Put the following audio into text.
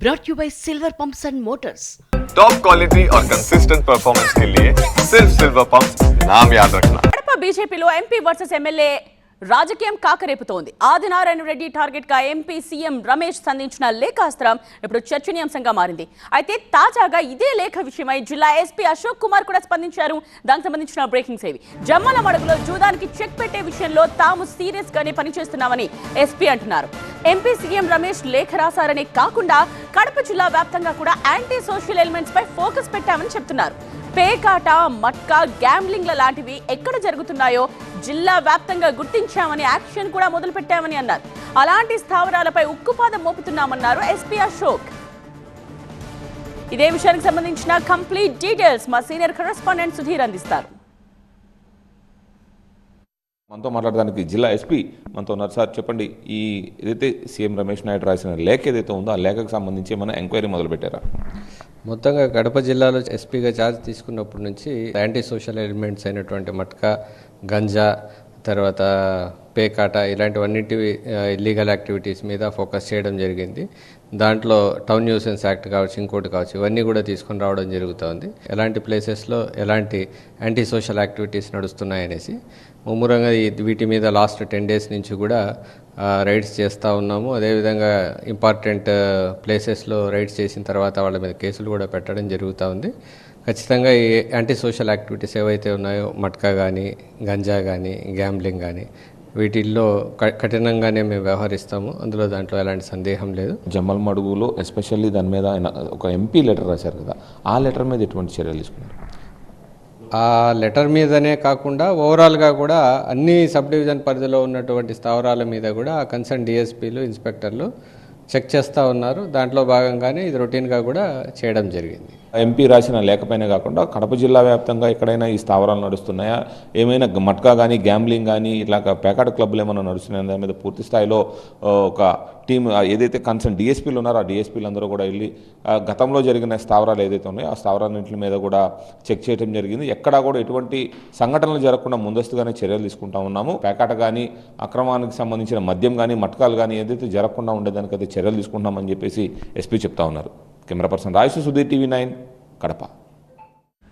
brought you by Silver Pumps and Motors. Top quality और consistent performance के लिए सिर्फ सिल्वर पंप्स नाम याद रखना। కడప బీజేపీలో ఎంపీ వర్సెస్ ఎమ్మెల్యే రాజకీయం కాకరేపుతోంది. ఆదినారాయణ రెడ్డి టార్గెట్ గా ఎంపీ సీఎం రమేష్ సంధించిన లేఖాస్త్రం ఇప్పుడు చర్చనీయాంశంగా మారింది. అయితే తాజాగా ఇదే లేఖ విషయమై జిల్లా ఎస్పీ అశోక్ కుమార్ కూడా స్పందించారు. దానికి సంబంధించిన బ్రేకింగ్ సేవి. జమ్మల మడుగులో జూదానికి చెక్ పెట్టే విషయంలో తాము సీరియస్ గానే పనిచేస్తున్నామని ఎస్పీ అంటున్నారు. ఎంపీ సీఎం రమేష్ లేఖ రాశారనే కాకుండా కడప జిల్లా వ్యాప్తంగా కూడా యాంటీ సోషల్ ఎలిమెంట్స్ పై ఫోకస్ పెట్టామని చెప్తున్నారు. పేకాట, మట్కా, గ్యాంబ్లింగ్ల లాంటివి ఎక్కడ జరుగుతున్నాయో జిల్లా వ్యాప్తంగా గుర్తించామని యాక్షన్ కూడా మొదలు పెట్టామని అన్నారు. అలాంటి స్థావరాలపై ఉక్కుపాదం మోపుతున్నామన్నారు ఎస్పీ అశోక్. ఇదే విషయానికి సంబంధించిన కంప్లీట్ డీటెయిల్స్ మా సీనియర్ కరెస్పాండెంట్ సుధీర్ అందిస్తారు. మనతో మాట్లాడడానికి జిల్లా ఎస్పీ మనతో ఉన్నారు. సార్ చెప్పండి, ఈ ఏదైతే సీఎం రమేష్ నాయుడు రాసిన లేఖ ఏదైతే ఉందో ఆ లేఖకు సంబంధించి ఏమైనా ఎంక్వైరీ మొదలుపెట్టారా? మొత్తంగా కడప జిల్లాలో ఎస్పీగా ఛార్జ్ తీసుకున్నప్పటి నుంచి యాంటీ సోషల్ ఎలిమెంట్స్ అయినటువంటి మట్కా, గంజా, తర్వాత పేకాట ఇలాంటివన్నిటి ఇల్లీగల్ యాక్టివిటీస్ మీద ఫోకస్ చేయడం జరిగింది. దాంట్లో టౌన్ న్యూసెన్స్ యాక్ట్ కావచ్చు, ఇంకోటి కావచ్చు, ఇవన్నీ కూడా తీసుకొని రావడం జరుగుతుంది. ఎలాంటి ప్లేసెస్లో ఎలాంటి యాంటీ సోషల్ యాక్టివిటీస్ నడుస్తున్నాయనేసి ముమ్మరంగా వీటి మీద లాస్ట్ 10 days నుంచి కూడా రైడ్స్ చేస్తూ ఉన్నాము. అదేవిధంగా ఇంపార్టెంట్ ప్లేసెస్లో రైడ్స్ చేసిన తర్వాత వాళ్ళ మీద కేసులు కూడా పెట్టడం జరుగుతూ ఉంది. ఖచ్చితంగా ఈ యాంటీ సోషల్ యాక్టివిటీస్ ఏవైతే ఉన్నాయో మట్కా కానీ, గంజా కానీ, గ్యాంబ్లింగ్ కానీ వీటిల్లో కఠినంగానే మేము వ్యవహరిస్తాము. దాంట్లో ఎలాంటి సందేహం లేదు. జమ్మల్ మడుగులో ఎస్పెషల్లీ దాని మీద ఆయన ఒక ఎంపీ లెటర్ రాశారు కదా, ఆ లెటర్ మీద ఎటువంటి చర్యలు తీసుకున్నారు? ఆ లెటర్ మీదనే కాకుండా ఓవరాల్గా కూడా అన్ని సబ్ డివిజన్ పరిధిలో ఉన్నటువంటి స్థావరాల మీద కూడా కన్సర్న్ డిఎస్పీలు, ఇన్స్పెక్టర్లు చెక్ చేస్తూ ఉన్నారు. దాంట్లో భాగంగానే ఇది రొటీన్గా కూడా చేయడం జరిగింది. ఎంపీ రాసిన లేఖపైనే కాకుండా కడప జిల్లా వ్యాప్తంగా ఎక్కడైనా ఈ స్థావరాలు నడుస్తున్నాయా, ఏమైనా మట్కా కానీ, గ్యాంబ్లింగ్ కానీ, ఇట్లా పేకాట క్లబ్లు ఏమైనా నడుస్తున్నాయా, దాని మీద పూర్తి స్థాయిలో ఒక టీం ఏదైతే కన్సర్న్ డిఎస్పీలు ఉన్నారో ఆ డిఎస్పీలు అందరూ కూడా వెళ్ళి గతంలో జరిగిన స్థావరాలు ఏదైతే ఉన్నాయో ఆ స్థావరాలన్నింటి మీద కూడా చెక్ చేయడం జరిగింది. ఎక్కడా కూడా ఎటువంటి సంఘటనలు జరగకుండా ముందస్తుగానే చర్యలు తీసుకుంటా ఉన్నాము. పేకాట కానీ, అక్రమానికి సంబంధించిన మద్యం కానీ, మట్కాలు కానీ ఏదైతే జరగకుండా ఉండేదానికైతే చర్యలు తీసుకుంటామని చెప్పేసి ఎస్పీ చెప్తా ఉన్నారు. Camera person Rayasu, Sudheer, TV9 Kadapa.